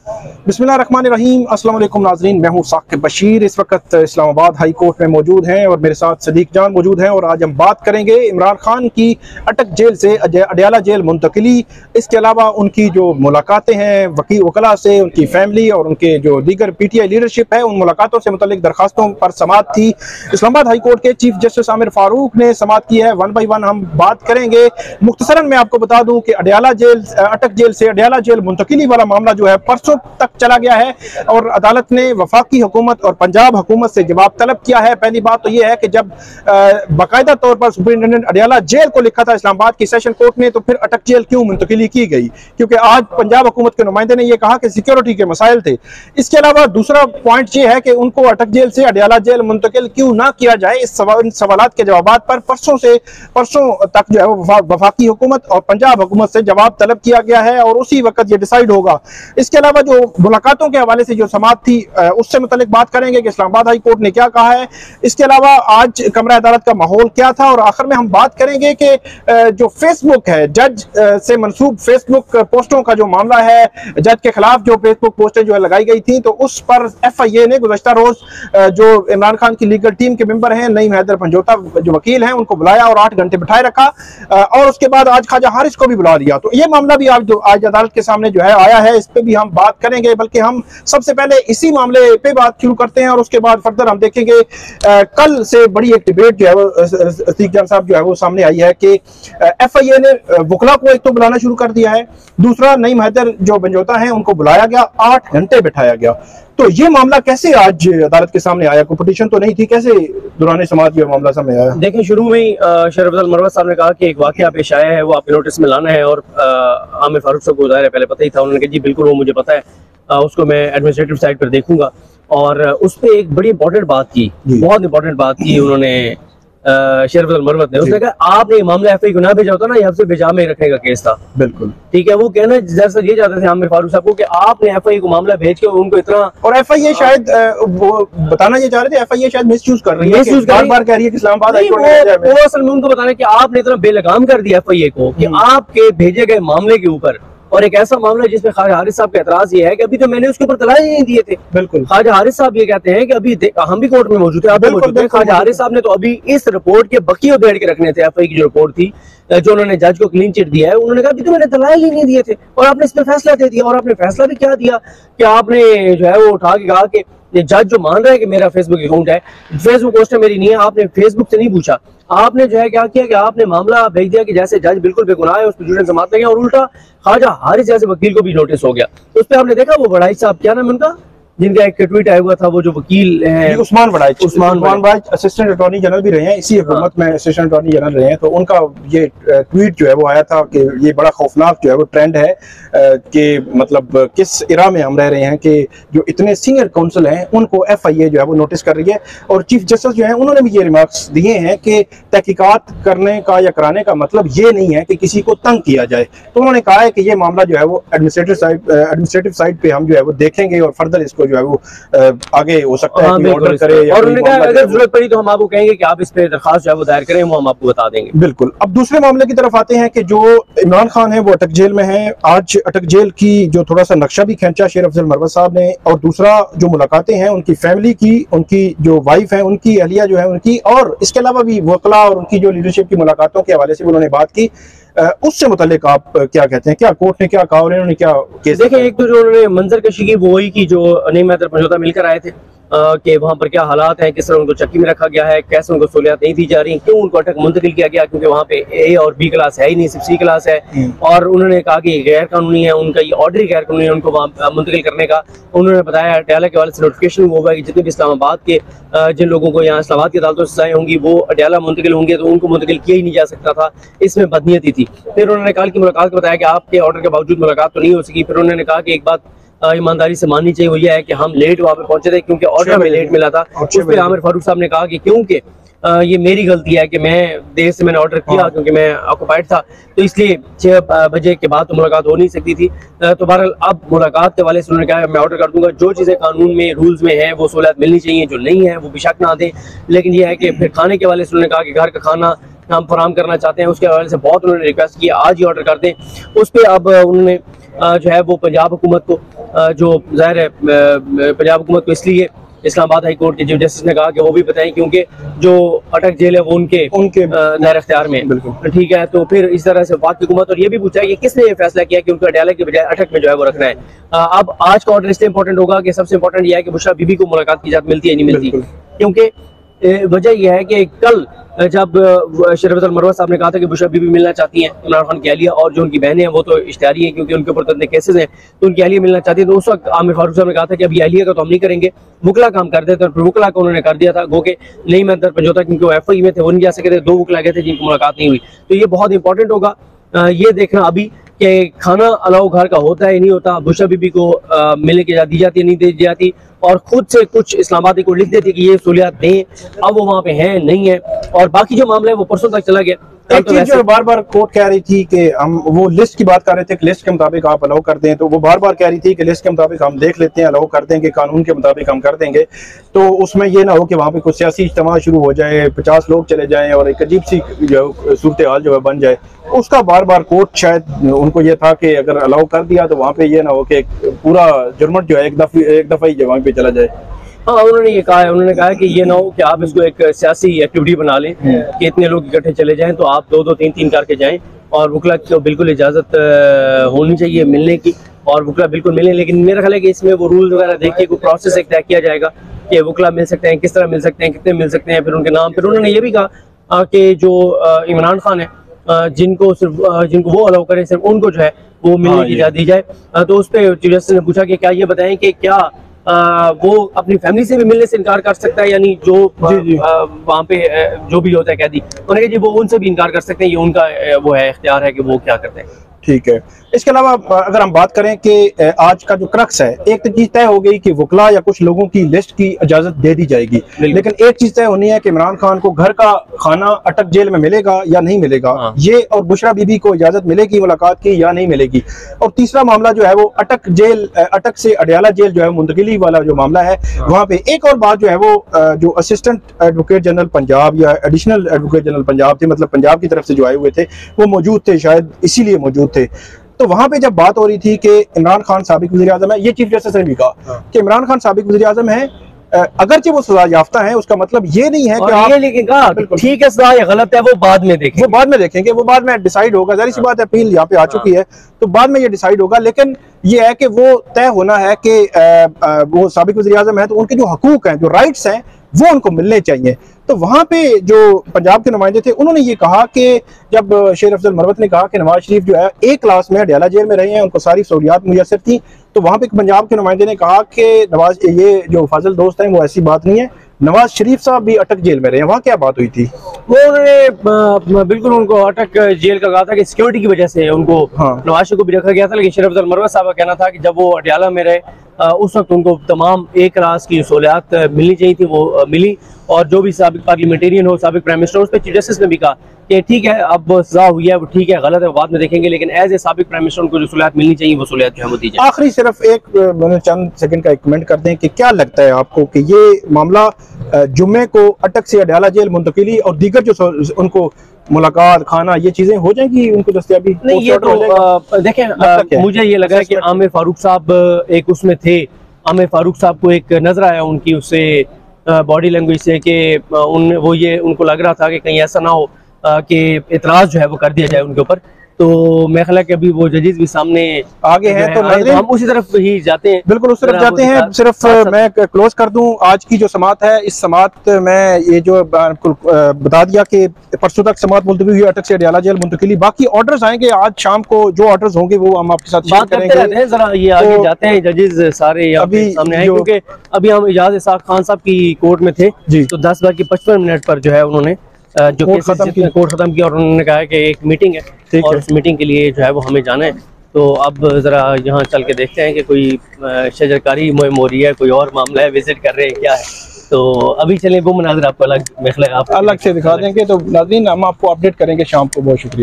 बिस्मिल्लाहिर्रहमानिर्रहीम। अस्सलाम वालेकुम नाज़रीन, मैं हूँ साकिब बशीर। इस वक्त इस्लामाबाद हाई कोर्ट में मौजूद हैं और मेरे साथ सदीक जान मौजूद हैं और आज हम बात करेंगे इमरान खान की अटक जेल से अडयाला जेल मुंतकिली, इसके अलावा उनकी जो मुलाकातें हैं वकला से, उनकी फैमिली और उनके जो दीगर PTI लीडरशिप है, उन मुलाकातों से मुतल्लिक दरखास्तों पर समाअत थी। इस्लामाबाद हाई कोर्ट के चीफ जस्टिस आमिर फारूक ने समाअत की है। 1 बाई 1 हम बात करेंगे। मुख्तसरन मैं आपको बता दूं कि अडयाला जेल अटक जेल से अडयाला जेल मुंतकिली वाला मामला जो है परसों तक चला गया है और अदालत ने वफाकी हुकूमत और पंजाब हुकूमत से जवाब तलब किया है। पहली बात तो यह है कि जब बाकायदा तौर पर सुपरिटेंडेंट अडयाला जेल को लिखा था इस्लामाबाद की सेशन कोर्ट ने, तो फिर अटक जेल क्यों मुंतकिली की गई? क्योंकि आज पंजाब हुकूमत के नुमाइंदे ने यह कहा कि सिक्योरिटी के मसाइल थे। इसके अलावा दूसरा पॉइंट यह है कि उनको अटक जेल से अडयाला जेल मुंतकिल क्यों ना किया जाए। इस सवालात के जवाब पर परसों तक जो है वफाकी हुकूमत और पंजाब हुकूमत से जवाब तलब किया गया है और उसी वक्त ये डिसाइड होगा। इसके अलावा जो मुलाकातों के हवाले से जो समाअत थी उससे मुतालिक बात करेंगे कि इस्लामाबाद हाई कोर्ट ने क्या कहा है। इसके अलावा आज कमरा अदालत का माहौल क्या था और आखिर में हम बात करेंगे कि जो फेसबुक है, जज से मंसूब फेसबुक पोस्टों का जो मामला है, जज के खिलाफ जो फेसबुक पोस्टें जो है लगाई गई थी, तो उस पर FIA ने गुज़श्ता रोज जो इमरान खान की लीगल टीम के मेंबर हैं नईम हैदर पंजोता जो वकील हैं उनको बुलाया और 8 घंटे बिठाए रखा और उसके बाद आज ख्वाजा हारिस को भी बुला लिया। तो ये मामला भी आज अदालत के सामने जो है आया है, इस पर भी हम बात करेंगे। बल्कि हम सबसे पहले इसी मामले पे बात शुरू करते हैं और उसके बाद फर्दर हम देखेंगे। कल से बड़ी एक डिबेट जो है वो सदीक जान साहब जो है वो सामने आई है कि FIA ने वकला को एक तो बुलाना शुरू कर दिया है, दूसरा नईम हैदर जो पंजोता है उनको बुलाया गया, 8 घंटे बिठाया गया। तो ये मामला कैसे आज अदालत के सामने आया? कोई पिटीशन तो नहीं थी, कैसे दौरान समाअत ये मामला सामने आया? देखिए, शुरू में ही शरफ अफजल मरवत साहब ने कहा कि एक वाकया पेश आया है, वो आपके नोटिस में लाना है और आमिर फारूक साहब को ज़ाहिर है पहले पता ही था। उन्होंने कहा जी बिल्कुल वो मुझे पता है, उसको मैं एडमिनिस्ट्रेटिव साइड पर देखूंगा। और उस पर एक बड़ी इंपॉर्टेंट बात की, बहुत इंपॉर्टेंट बात की उन्होंने शरफ अफजल मरवत ने। उसने कहा आपने ये मामला FIA को ना भेजा होता ना, ये हमसे बेजा में रखने का केस था। बिल्कुल ठीक है, वो कहना दरअसल ये चाहते थे आमिर फारूक साहब को कि आपने FIA को मामला भेज के उनको इतना, और FIA शायद वो बताना ये चाह रहे थे FIA शायद मिसयूज कर रही है, बार-बार कह रही है कि इस्लामाबाद हाई कोर्ट ने वो असल में उनको बताना कि आपने इतना बेलगाम कर दिया FIA को कि आपके भेजे गए मामले के ऊपर, और एक ऐसा मामला जिसमें ख्वाजा हारिस साहब का एतराज ये है कि अभी तो मैंने उसके ऊपर तलाश नहीं दिए थे। बिल्कुल, ख्वाजा हारिस साहब ये कहते हैं कि अभी हम भी कोर्ट में मौजूद है, ख्वाजा हारिस साहब ने तो अभी इस रिपोर्ट के बकिए उधेड़ के रखने थे। FIA की जो रिपोर्ट थी जो उन्होंने जज को क्लीन चिट दिया है, उन्होंने कहा अभी तो मैंने दलाइल ही नहीं दिए थे और आपने इस पर फैसला दे दिया। और आपने फैसला भी क्या दिया कि आपने जो है वो उठा के कहा कि ये जज जो मान रहा है कि मेरा फेसबुक अकाउंट है, फेसबुक पोस्ट मेरी नहीं है, आपने फेसबुक से नहीं पूछा। आपने जो है क्या किया कि आपने मामला भेज दिया कि जैसे जज बिल्कुल बेगुनाह है, उस पर जुड़े समाअत लगे और उल्टा ख्वाजा हारिस जैसे वकील को भी नोटिस हो गया। उस पर आपने देखा वो बड़ाई साहब, क्या नाम उनका, जिनका एक ट्वीट आया हुआ था, वो जो वकील हैं उस्मान बड़ाइच असिस्टेंट अटॉर्नी जनरल भी रहे हैं, इसी हुकूमत में असिस्टेंट अटॉर्नी जनरल रहे हैं। तो उनका ये ट्वीट जो है वो आया था कि ये बड़ा खौफनाक जो है वो ट्रेंड है कि मतलब किस इरा में हम रह रहे हैं कि जो इतने सीनियर काउंसिल हैं उनको FIA जो है वो नोटिस कर रही है। और चीफ जस्टिस जो है उन्होंने भी ये रिमार्क्स दिए हैं कि तहकीकात करने का या कराने का मतलब ये नहीं है कि किसी को तंग किया जाए। तो उन्होंने कहा है कि ये मामला जो है वो एडमिनिस्ट्रेटिव साइड पे हम जो है वो देखेंगे और फर्दर इसको जो है वो आगे हो सकता है कि ऑर्डर करे, और उन्होंने कहा अगर जरूरत पड़ी तो हम आपको कहेंगे कि आप इस पे दरखास्त जो है वो दायर करें, वो हम आपको बता देंगे। बिल्कुल। अब दूसरे मामले की तरफ आते हैं कि जो इमरान खान है वो अटक जेल में है। आज अटक जेल की जो थोड़ा सा नक्शा भी खींचा शरफ अफजल मरवत साहब ने, और दूसरा जो मुलाकातें हैं उनकी फैमिली की, उनकी जो वाइफ है उनकी, अहलिया जो है उनकी, और इसके अलावा भी वकला और उनकी जो लीडरशिप की मुलाकातों के हवाले से उन्होंने बात की। उससे मुतालिक आप क्या कहते हैं, क्या कोर्ट ने क्या कहा और इन्होंने क्या केस? देखिए, एक तो जो उन्होंने मंजर कशी की वो वही की जो नईम हैदर पंजोता मिलकर आए थे कि वहाँ पर क्या हालात हैं, किस तरह उनको चक्की में रखा गया है, कैसे उनको सहूलियात नहीं दी जा रही, क्यों उनको अटक मुंतकिल किया गया, क्योंकि वहाँ पे A और B क्लास है ही नहीं, सिर्फ C क्लास है। और उन्होंने कहा कि गैर कानूनी है, उनका ये ऑर्डर गैर कानूनी है उनको वहाँ मुंतकिल करने का। उन्होंने बताया अडयाला के वाले से नोटिफिकेशन हुआ है कि जितने भी इस्लामाबाद के जिन लोगों को यहाँ इस्लामाबाद की अदालतों से सजाएं होंगी वो अडयाला मुंतकिल होंगे, तो उनको मुंतकिल किया ही नहीं जा सकता था, इसमें बदनीयती थी। फिर उन्होंने कल की मुलाकात को बताया कि आपके ऑर्डर के बावजूद मुलाकात तो नहीं हो सकी। फिर उन्होंने कहा कि एक बात ईमानदारी से माननी चाहिए, वो यह है कि हम लेट वहाँ पे पहुंचे थे क्योंकि ऑर्डर में लेट मिला था। उस पर आमिर फारूक साहब ने कहा कि क्योंकि ये मेरी गलती है कि मैं देर से मैंने ऑर्डर किया क्योंकि मैं ऑक्युपाइड था, तो इसलिए 6 बजे के बाद तो मुलाकात हो नहीं सकती थी। तो बहरहाल अब मुलाकात के वाले से उन्होंने कहा मैं ऑर्डर कर दूंगा, जो चीज़ें कानून में रूल्स में हैं वो सहूलियत मिलनी चाहिए, जो नहीं है वो बेशक ना दें। लेकिन ये है कि फिर खाने के वाले से उन्होंने कहा कि घर का खाना हम फराहम करना चाहते हैं, उसके हवाले से बहुत उन्होंने रिक्वेस्ट किया आज ही ऑर्डर कर दें। उस पर अब उन्होंने जो है वो पंजाब हुकूमत को, जो ज़ाहिर है पंजाब हुकूमत को इसलिए इस्लामाबाद हाई कोर्ट के चीफ जस्टिस ने कहा कि वो भी बताएं, क्योंकि जो अटक जेल है वो उनके दायरे इख्तियार में, बिल्कुल ठीक है। तो फिर इस तरह से वफाक की हुकूमत, और ये भी पूछा है कि किसने ये फैसला किया कि उनको अडयाला के बजाय अटक में जो है वो रखना है। अब आज का ऑर्डर इसलिए इंपॉर्टेंट होगा कि सबसे इंपॉर्टेंट यह है कि बुशरा बीबी को मुलाकात की इजाजत मिलती है नहीं मिलती, क्योंकि वजह यह है कि कल जब शरफत मरवा साहब ने कहा था कि बुशरा बीबी मिलना चाहती हैं इमरान खान की अहलिया, और जो उनकी बहनें हैं वो तो इश्तिहारी हैं क्योंकि उनके ऊपर तो इतने केसेस हैं, तो उनकी अहलिया मिलना चाहती है। तो उस वक्त आमिर फारूक साहब ने कहा था कि अभी अहलिया का तो हम नहीं करेंगे, वकला काम कर देते, और फिर वकला को उन्होंने कर दिया था गो के नहीं मैं दर पंजोता, क्योंकि वो एफआई में थे, वो नहीं जा सके थे, 2 वकला गए थे जिनकी मुलाकात नहीं हुई। तो ये बहुत इंपॉर्टेंट होगा ये देखना अभी कि खाना अलाउ घर का होता है नहीं होता, बुशरा बीबी को मिलने की दी जाती है नहीं दी जाती, और खुद से कुछ इस्लामाबादी को लिख देती कि ये सहूलियात दें, अब वो वहाँ पे हैं नहीं है, और बाकी जो मामला है वो परसों तक चला गया। एक चीज जो बार बार कोर्ट कह रही थी कि हम वो लिस्ट की बात कर रहे थे कि लिस्ट के मुताबिक आप अलाउ कर दें, तो वो बार बार कह रही थी कि लिस्ट के मुताबिक हम देख लेते हैं, अलाउ कर देंगे, कानून के मुताबिक हम कर देंगे। तो उसमें ये ना हो कि वहाँ पे कुछ सियासी इज्तिमा शुरू हो जाए, 50 लोग चले जाएं और एक अजीब सी जो सूरत हाल जो है बन जाए। उसका बार बार कोर्ट शायद उनको ये था कि अगर अलाउ कर दिया तो वहाँ पे ये ना हो कि पूरा जुर्मट जो है एक दफा ही वहाँ पे चला जाए। हाँ, उन्होंने ये कहा है, उन्होंने कहा है कि ये ना हो कि आप इसको एक सियासी एक्टिविटी बना लें कि इतने लोग इकट्ठे चले जाएं, तो आप 2-2, 3-3 करके जाएं, और वकला को बिल्कुल इजाज़त होनी चाहिए मिलने की, और वकला बिल्कुल मिलें। लेकिन मेरा ख्याल है कि इसमें वो रूल वगैरह देख के कोई प्रोसेस एक तय किया जाएगा कि वकला मिल सकते हैं, किस तरह मिल सकते हैं, कितने मिल सकते हैं, फिर उनके नाम। फिर उन्होंने ये भी कहा कि जो इमरान खान है जिनको वो अलाउ करें, सिर्फ उनको जो है वो मिलने की इजाज़त दी जाए। तो उस पर चीफ जस्टिस ने पूछा कि क्या ये बताएं कि क्या वो अपनी फैमिली से भी मिलने से इनकार कर सकता है, यानी जो वहाँ पे जो भी होता है कैदी, उन्होंने कहा जी वो उनसे भी इनकार कर सकते हैं, ये उनका वो है इख्तियार है कि वो क्या करते हैं। ठीक है। इसके अलावा अगर हम बात करें कि आज का जो क्रक्स है, एक तो चीज तय हो गई कि वकला या कुछ लोगों की लिस्ट की इजाजत दे दी जाएगी, लेकिन एक चीज तय होनी है कि इमरान खान को घर का खाना अटक जेल में मिलेगा या नहीं मिलेगा। हाँ। ये और बुशरा बीबी को इजाजत मिलेगी मुलाकात की या नहीं मिलेगी। और तीसरा मामला जो है वो अटक से अडयाला जेल जो है मुंतकिली वाला जो मामला है। हाँ। वहाँ पे एक और बात जो है वो जो असिस्टेंट एडवोकेट जनरल पंजाब या एडिशनल एडवोकेट जनरल पंजाब थे, मतलब पंजाब की तरफ से जो आए हुए थे, वो मौजूद थे, शायद इसीलिए मौजूद थे। तो वहां पे जब बात हो रही थी कि इमरान खान साबिक वज़ीर आज़म है, ये चीफ जस्टिस ने भी कहा कि इमरान खान साबिक वज़ीर आज़म है, अगरचे वो सजा याफ्ता है, उसका मतलब ये नहीं है कि आप लेकिन कहा ठीक है सजा या गलत है वो बाद में देखेंगे, वो बाद में डिसाइड होगा। जाहिर सी बात है, अपील यहाँ पे आ चुकी है तो बाद में ये डिसाइड होगा। लेकिन ये है कि वो तय होना है कि वो साबिक वज़ीर आज़म है तो उनके जो हकूक हैं, जो राइट्स हैं, वो उनको मिलने चाहिए। तो वहाँ पे जो पंजाब के नुमाइंदे थे उन्होंने ये कहा कि जब शेर अफजल मरवत ने कहा कि नवाज शरीफ जो है एक क्लास में अडयाला जेल में रहे हैं, उनको सारी सहूलियात मुयसर थी, तो वहाँ पे पंजाब के नुमाइंदे ने कहा कि नवाज, ये जो फाजिल दोस्त हैं वो ऐसी बात नहीं है, नवाज शरीफ साहब भी अटक जेल में रहे हैं। वहाँ क्या बात हुई थी? वो उन्होंने बिल्कुल उनको अटक जेल का कहा था कि सिक्योरिटी की वजह से उनको नवाज शरीफ को भी रखा गया था, लेकिन शेर अफजल मरवत साहब का कहना था कि जब वो अडयाला में रहे उस वक्त उनको तमाम एक क्लास की सहूलियात मिलनी चाहिए थी, वो मिली। और जो भी साबिक पार्लियामेंटेरियन हो, साबिक प्राइम मिनिस्टर, उस पर चीफ जस्टिस ने भी कहा कि ठीक है अब सजा हुई है वो ठीक है, गलत है बाद में देखेंगे, लेकिन एज ए साबिक प्राइम मिनिस्टर उनको जो सहूलियात मिलनी चाहिए वो सहूलियात जो है वो दी जाए। आखिरी सिर्फ एक चंद सेकंड का एक कमेंट कर दें कि क्या लगता है आपको कि ये मामला जुम्मे को अटक से अडयाला जेल मुंतकिली और दीगर जो उनको मुलाकात, खाना, ये चीजें हो जाएंगी उनको दस्तयाबी? नहीं, ये तो देखें, मुझे ये लगा कि आमिर फारूक साहब एक उसमें थे, आमिर फारूक साहब को एक नजर आया उनकी उससे बॉडी लैंग्वेज से कि उनको लग रहा था कि कहीं ऐसा ना हो कि इतराज जो है वो कर दिया जाए उनके ऊपर। तो मैं ख्याल है कि अभी वो जजेस भी सामने आगे हैं, तो हम उसी तरफ ही जाते हैं, बिल्कुल उस तरफ जाते हैं। सिर्फ मैं क्लोज कर दूं आज की जो समात है, इस समात में ये जो बता दिया कि परसों तक समात मुलतवी हुई अटक से अडयाला जेल मुंतकिली। बाकी ऑर्डर्स आएंगे आज शाम को, जो ऑर्डर्स होंगे वो हम आपके साथ बात करते रहते हैं। जरा ये आगे जाते हैं, जजेस सारे अभी सामने आए, क्योंकि अभी हम इजाज इसाक खान साहब की कोर्ट में थे, तो 10:55 पर जो है उन्होंने जो कोर्ट खत्म किया और उन्होंने कहा कि एक मीटिंग है और उस मीटिंग के लिए जो है वो हमें जाना है। तो अब जरा यहाँ चल के देखते हैं कि कोई शजरकारी मुहिम हो रही है, कोई और मामला है, विजिट कर रहे हैं, क्या है। तो अभी चलें, वो मनाज़िर आपको अलग से दिखा देंगे। तो नाज़रीन हम आपको अपडेट करेंगे शाम को। बहुत शुक्रिया।